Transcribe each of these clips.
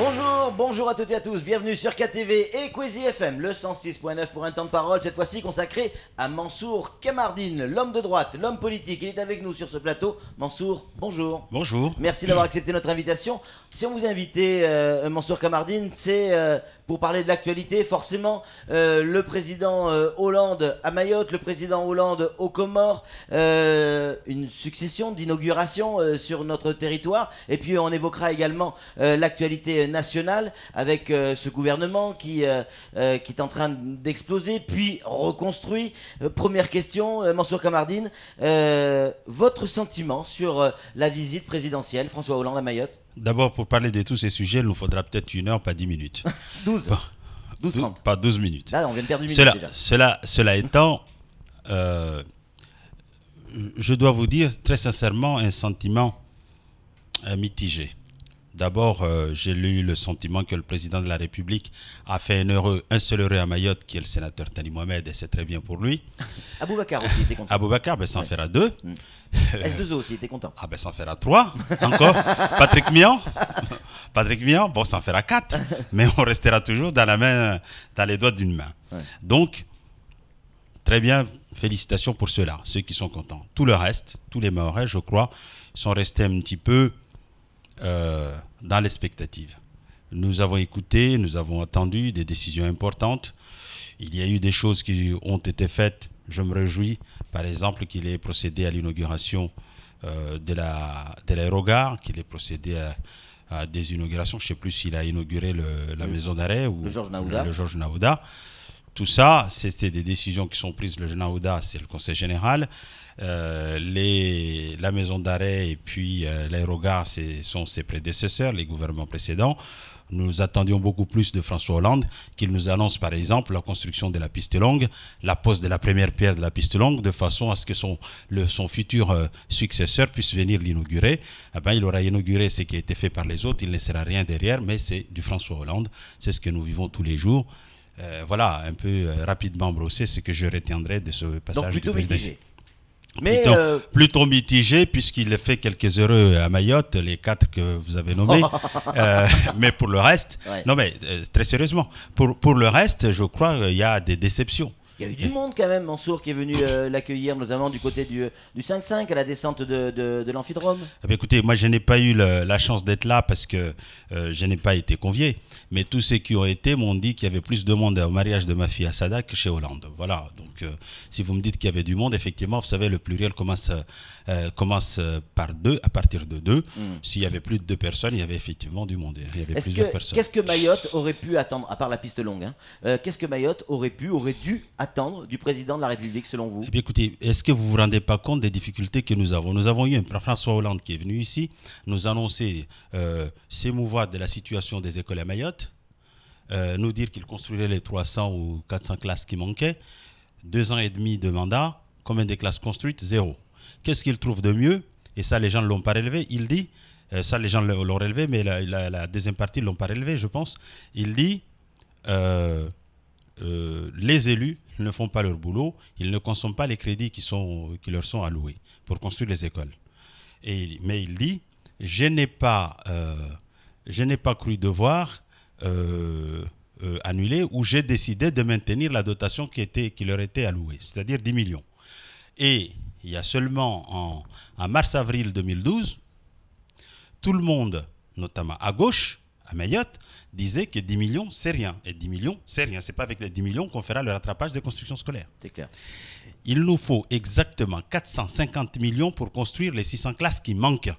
Bonjour, bonjour à toutes et à tous, bienvenue sur KTV et Kwezi FM, le 106.9 pour un temps de parole, cette fois-ci consacré à Mansour Kamardine, l'homme de droite, l'homme politique. Il est avec nous sur ce plateau. Mansour, bonjour. Bonjour. Merci d'avoir accepté notre invitation. Si on vous a invité, Mansour Kamardine, c'est pour parler de l'actualité. Forcément, le président Hollande à Mayotte, le président Hollande aux Comores, une succession d'inaugurations sur notre territoire. Et puis on évoquera également l'actualité nationale avec ce gouvernement qui est en train d'exploser, puis reconstruit. Première question, Mansour Kamardine, votre sentiment sur la visite présidentielle François Hollande à Mayotte? D'abord, pour parler de tous ces sujets, il nous faudra peut-être 1 heure, pas 10 minutes. 12. 12-30. Pas 12 minutes. Là, on vient de perdre 1 minute déjà. Cela étant, je dois vous dire très sincèrement un sentiment mitigé. D'abord, j'ai eu le sentiment que le président de la République a fait un seul heureux à Mayotte, qui est le sénateur Tani Mohamed, et c'est très bien pour lui. Aboubacar aussi était content. Aboubacar, ben, ça en fera 2. S2O aussi était content. Ah ben ça en fera 3 encore. Patrick Mian, bon ça en fera 4. Mais on restera toujours dans les doigts d'une main. Ouais. Donc, très bien, félicitations pour ceux-là, ceux qui sont contents. Tout le reste, tous les Mahorais, je crois, sont restés un petit peu dans l'expectative. Nous avons écouté, nous avons attendu des décisions importantes. Il y a eu des choses qui ont été faites. Je me réjouis, par exemple, qu'il ait procédé à l'inauguration de l'aérogare, qu'il ait procédé à des inaugurations. Je ne sais plus s'il a inauguré la maison d'arrêt ou le Georges Naouda. Tout ça, c'était des décisions qui sont prises. Le Naouda, c'est le Conseil général. La maison d'arrêt et puis l'aérogare, sont ses prédécesseurs, les gouvernements précédents. Nous attendions beaucoup plus de François Hollande, qu'il nous annonce par exemple la construction de la piste longue, la pose de la première pierre de la piste longue, de façon à ce que son futur successeur puisse venir l'inaugurer. Eh ben, il aura inauguré ce qui a été fait par les autres, il ne laissera rien derrière, mais c'est du François Hollande, c'est ce que nous vivons tous les jours. Voilà, un peu rapidement brossé ce que je retiendrai de ce passage. Donc plutôt mitigé. Mais plutôt mitigé, puisqu'il a fait quelques heureux à Mayotte, les 4 que vous avez nommés. Mais pour le reste, ouais. Non mais très sérieusement, pour le reste, je crois qu'il y a des déceptions. Il y a eu du monde quand même, Mansour, qui est venu l'accueillir, notamment du côté du 5-5 à la descente de l'amphidrome. Écoutez, moi je n'ai pas eu la chance d'être là parce que je n'ai pas été convié. Mais tous ceux qui ont été m'ont dit qu'il y avait plus de monde au mariage de ma fille à Sada que chez Hollande. Voilà, donc si vous me dites qu'il y avait du monde, effectivement, vous savez, le pluriel commence par 2, à partir de 2. S'il y avait plus de 2 personnes, il y avait effectivement du monde. Il y avait plusieurs personnes. Qu'est-ce que Mayotte aurait pu attendre, à part la piste longue, qu'est-ce que Mayotte aurait dû attendre du président de la République, selon vous? Eh bien, écoutez, est-ce que vous ne vous rendez pas compte des difficultés que nous avons? Nous avons eu un François Hollande qui est venu ici, nous annoncer, s'émouvoir de la situation des écoles à Mayotte, nous dire qu'il construirait les 300 ou 400 classes qui manquaient, 2 ans et demi de mandat, combien de classes construites? 0. Qu'est-ce qu'il trouve de mieux? Et ça, les gens ne l'ont pas relevé. Il dit, ça, les gens l'ont relevé, mais la deuxième partie ne l'ont pas relevé, je pense. Il dit, les élus ne font pas leur boulot, ils ne consomment pas les crédits qui leur sont alloués pour construire les écoles. Mais il dit, je n'ai pas cru devoir annuler, ou j'ai décidé de maintenir la dotation qui leur était allouée, c'est-à-dire 10 millions. Et il y a seulement en mars-avril 2012, tout le monde, notamment à gauche, à Mayotte, disait que 10 millions, c'est rien. Et 10 millions, c'est rien. Ce n'est pas avec les 10 millions qu'on fera le rattrapage des constructions scolaires. C'est clair. Il nous faut exactement 450 millions pour construire les 600 classes qui manquent.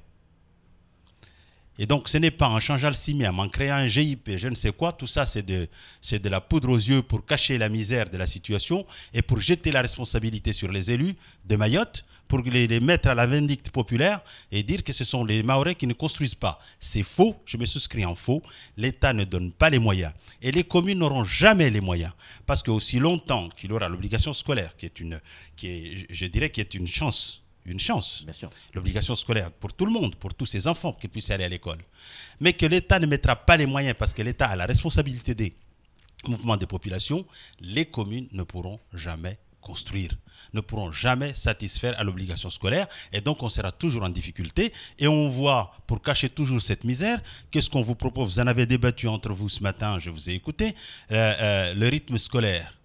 Et donc, ce n'est pas en changeant le CIMEM, en créant un GIP, je ne sais quoi, tout ça, c'est de la poudre aux yeux pour cacher la misère de la situation et pour jeter la responsabilité sur les élus de Mayotte, pour les mettre à la vindicte populaire et dire que ce sont les Mahorais qui ne construisent pas. C'est faux, je me souscris en faux. L'État ne donne pas les moyens. Et les communes n'auront jamais les moyens. Parce qu'aussi longtemps qu'il aura l'obligation scolaire, qui est une chance, bien sûr, l'obligation scolaire pour tout le monde, pour tous ces enfants qui puissent aller à l'école, mais que l'État ne mettra pas les moyens parce que l'État a la responsabilité des mouvements des populations, les communes ne pourront jamais construire, ne pourront jamais satisfaire à l'obligation scolaire et donc on sera toujours en difficulté et on voit, pour cacher toujours cette misère, qu'est-ce qu'on vous propose? Vous en avez débattu entre vous ce matin, je vous ai écouté, le rythme scolaire.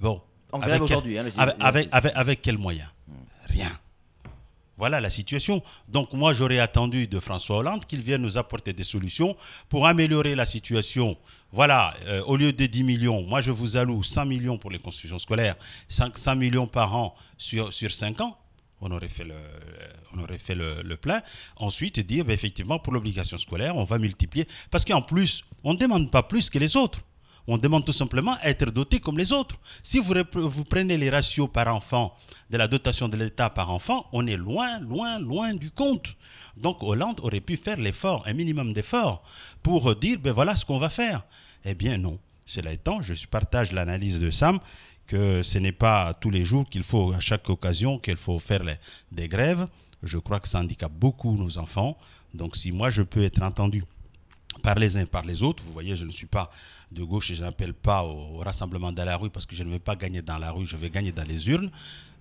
Bon, en grève aujourd'hui. Avec quels moyens? Rien. Voilà la situation. Donc moi j'aurais attendu de François Hollande qu'il vienne nous apporter des solutions pour améliorer la situation. Voilà, au lieu de 10 millions, moi je vous alloue 100 millions pour les constructions scolaires, 100 millions par an sur 5 ans. On aurait fait le plein. Ensuite, dire, effectivement, pour l'obligation scolaire, on va multiplier. Parce qu'en plus, on ne demande pas plus que les autres. On demande tout simplement à être doté comme les autres. Si vous prenez les ratios par enfant de la dotation de l'État par enfant, on est loin, loin, loin du compte. Donc Hollande aurait pu faire l'effort, un minimum d'effort, pour dire, ben voilà ce qu'on va faire. Eh bien non. Cela étant, je partage l'analyse de Sam, que ce n'est pas tous les jours qu'il faut, à chaque occasion, qu'il faut faire des grèves. Je crois que ça handicape beaucoup nos enfants. Donc si moi je peux être entendu par les uns et par les autres. Vous voyez, je ne suis pas de gauche et je n'appelle pas au rassemblement dans la rue parce que je ne vais pas gagner dans la rue, je vais gagner dans les urnes.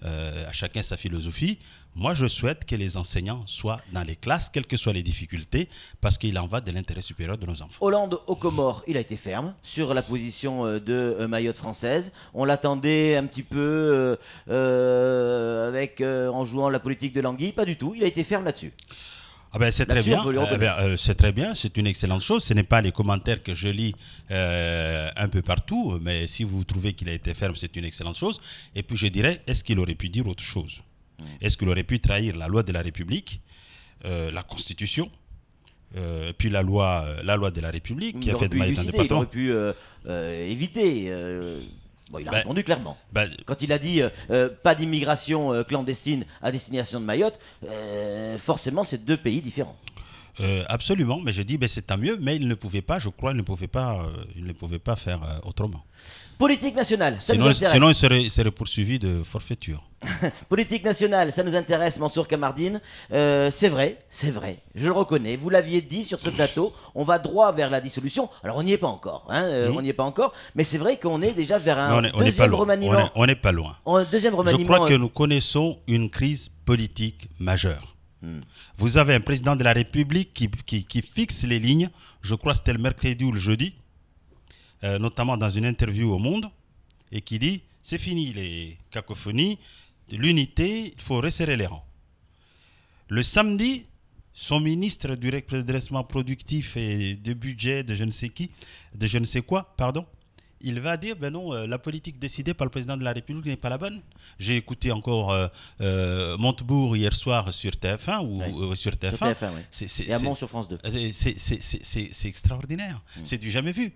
À chacun sa philosophie. Moi, je souhaite que les enseignants soient dans les classes, quelles que soient les difficultés, parce qu'il en va de l'intérêt supérieur de nos enfants. Hollande aux Comores, il a été ferme sur la position de Mayotte française. On l'attendait un petit peu en jouant la politique de l'anguille. Pas du tout, il a été ferme là-dessus. Ah ben, c'est très bien, c'est très bien, c'est une excellente chose. Ce n'est pas les commentaires que je lis un peu partout, mais si vous trouvez qu'il a été ferme, c'est une excellente chose. Et puis je dirais, est-ce qu'il aurait pu dire autre chose? Est-ce qu'il aurait pu trahir la loi de la République, la Constitution, puis la loi de la République qui a fait de Mayotte un département? Il aurait pu éviter... Bon, il a répondu clairement. Quand il a dit pas d'immigration clandestine à destination de Mayotte, forcément c'est deux pays différents. Absolument, mais je dis c'est tant mieux, mais il ne pouvait pas, je crois, il ne pouvait pas faire autrement. Politique nationale, ça nous intéresse. Sinon il serait poursuivi de forfaiture. Politique nationale, ça nous intéresse, Mansour Kamardine. C'est vrai, je le reconnais. Vous l'aviez dit sur ce plateau, on va droit vers la dissolution. Alors on n'y est pas encore, on n'y est pas encore, mais c'est vrai qu'on est déjà vers un deuxième remaniement. On n'est pas loin. Deuxième remaniement. Je crois que nous connaissons une crise politique majeure. Vous avez un président de la République qui fixe les lignes, je crois que c'était le mercredi ou le jeudi, notamment dans une interview au Monde, et qui dit c'est fini les cacophonies, l'unité, il faut resserrer les rangs. Le samedi, son ministre du redressement productif et de budget de je ne sais qui, de je ne sais quoi, pardon, il va dire, ben non, la politique décidée par le président de la République n'est pas la bonne. J'ai écouté encore Montebourg hier soir sur TF1 ou sur TF1. Sur TF1, oui. Et à Mont sur France 2. C'est extraordinaire. C'est du jamais vu.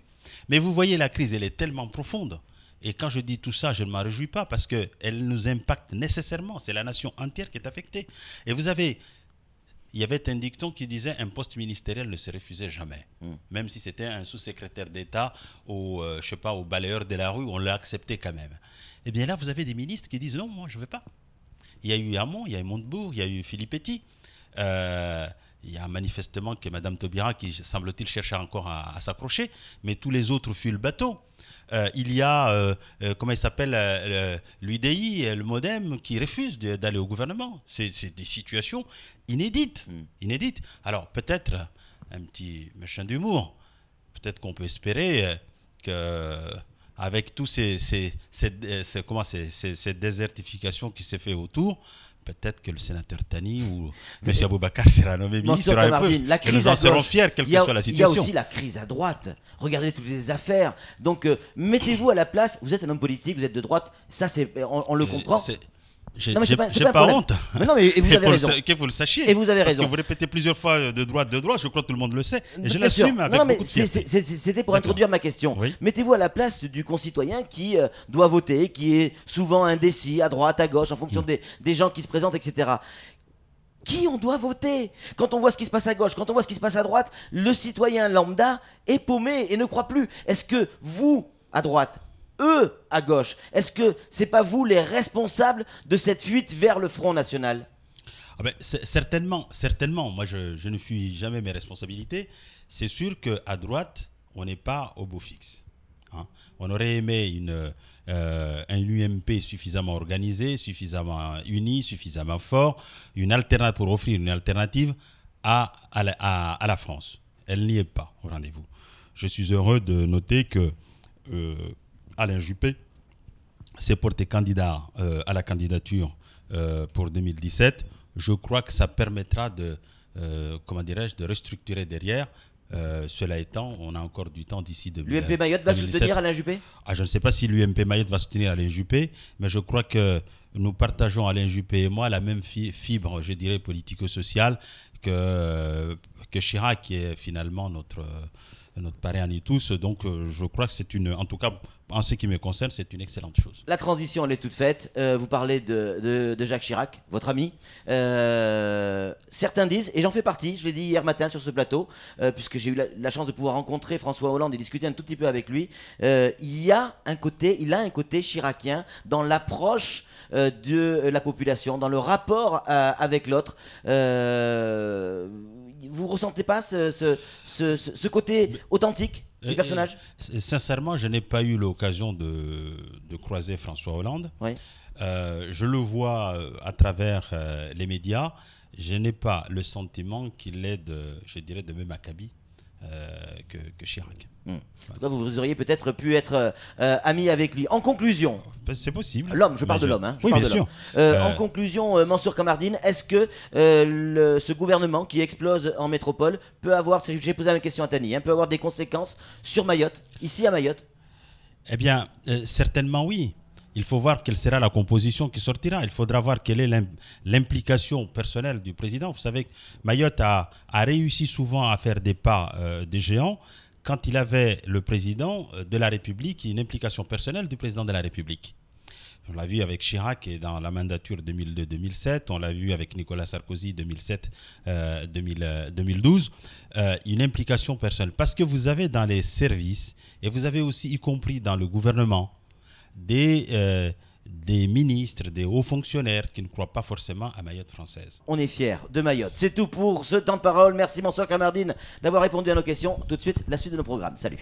Mais vous voyez, la crise, elle est tellement profonde. Et quand je dis tout ça, je ne m'en réjouis pas parce qu'elle nous impacte nécessairement. C'est la nation entière qui est affectée. Et vous avez... Il y avait un dicton qui disait un poste ministériel ne se refusait jamais. Même si c'était un sous-secrétaire d'État ou, je sais pas, au balayeur de la rue, on l'a accepté quand même. Eh bien là, vous avez des ministres qui disent non, moi je ne veux pas. Il y a eu Hamon, il y a eu Montebourg, il y a eu Filippetti. Il y a manifestement que Mme Taubira qui, semble-t-il, cherche encore à s'accrocher, mais tous les autres fuient le bateau. Il y a, comment il s'appelle, l'UDI, le MODEM, qui refuse d'aller au gouvernement. C'est des situations inédites. Alors, peut-être, un petit machin d'humour, peut-être qu'on peut espérer qu'avec tous cette désertification qui s'est fait autour, peut-être que le sénateur Tani ou M. Aboubakar sera nommé ministre et nous en serons fiers, quelle que soit la situation. Il y a aussi la crise à droite. Regardez toutes les affaires. Donc, mettez-vous à la place. Vous êtes un homme politique, vous êtes de droite. Ça, on le comprend. J'ai pas honte. Mais non, mais et vous avez raison. Que vous le sachiez. Et vous avez raison. Parce que vous répétez plusieurs fois de droite, je crois que tout le monde le sait. Et je l'assume avec beaucoup de fierté. C'était pour introduire ma question. Oui. Mettez-vous à la place du concitoyen qui doit voter, qui est souvent indécis, à droite, à gauche, en fonction des gens qui se présentent, etc. Qui on doit voter? Quand on voit ce qui se passe à gauche, quand on voit ce qui se passe à droite, le citoyen lambda est paumé et ne croit plus. Est-ce que vous, à droite, eux à gauche, est-ce que c'est pas vous les responsables de cette fuite vers le Front National? Certainement. Moi, je ne fuis jamais mes responsabilités. C'est sûr qu'à droite, on n'est pas au beau fixe. hein. On aurait aimé un UMP suffisamment organisé, suffisamment uni, suffisamment fort, pour offrir une alternative à la France. Elle n'y est pas au rendez-vous. Je suis heureux de noter que Alain Juppé s'est porté candidat à la candidature pour 2017. Je crois que ça permettra de restructurer derrière. Cela étant, on a encore du temps d'ici 2017. L'UMP Mayotte va soutenir Alain Juppé? Je ne sais pas si l'UMP Mayotte va soutenir Alain Juppé, mais je crois que nous partageons, Alain Juppé et moi, la même fibre, je dirais, politico-sociale que Chirac, qui est finalement notre parrain à tous. Donc je crois que en tout cas, en ce qui me concerne, c'est une excellente chose. La transition, elle est toute faite. Vous parlez de Jacques Chirac, votre ami. Certains disent, et j'en fais partie, je l'ai dit hier matin sur ce plateau, puisque j'ai eu la chance de pouvoir rencontrer François Hollande et discuter un tout petit peu avec lui, il a un côté chiracien dans l'approche de la population, dans le rapport avec l'autre. Vous ne ressentez pas ce côté authentique du personnage? Sincèrement, je n'ai pas eu l'occasion de croiser François Hollande. Oui. Je le vois à travers les médias. Je n'ai pas le sentiment qu'il est de même acabit que Chirac. En tout cas, vous auriez peut-être pu être ami avec lui. En conclusion, c'est possible. L'homme, je parle de l'homme. Oui, bien sûr. En conclusion, Mansour Kamardine, est-ce que ce gouvernement qui explose en métropole peut avoir, j'ai posé la question à Tani, peut avoir des conséquences sur Mayotte, ici à Mayotte? Eh bien, certainement oui. Il faut voir quelle sera la composition qui sortira. Il faudra voir quelle est l'implication personnelle du président. Vous savez que Mayotte a réussi souvent à faire des pas des géants quand il avait le président de la République et une implication personnelle du président de la République. On l'a vu avec Chirac et dans la mandature 2002-2007, on l'a vu avec Nicolas Sarkozy 2007-2012, une implication personnelle. Parce que vous avez dans les services, et vous avez aussi, y compris dans le gouvernement, des ministres, des hauts fonctionnaires qui ne croient pas forcément à Mayotte française. On est fiers de Mayotte. C'est tout pour ce temps de parole. Merci Mansour Kamardine d'avoir répondu à nos questions. Tout de suite, la suite de nos programmes. Salut.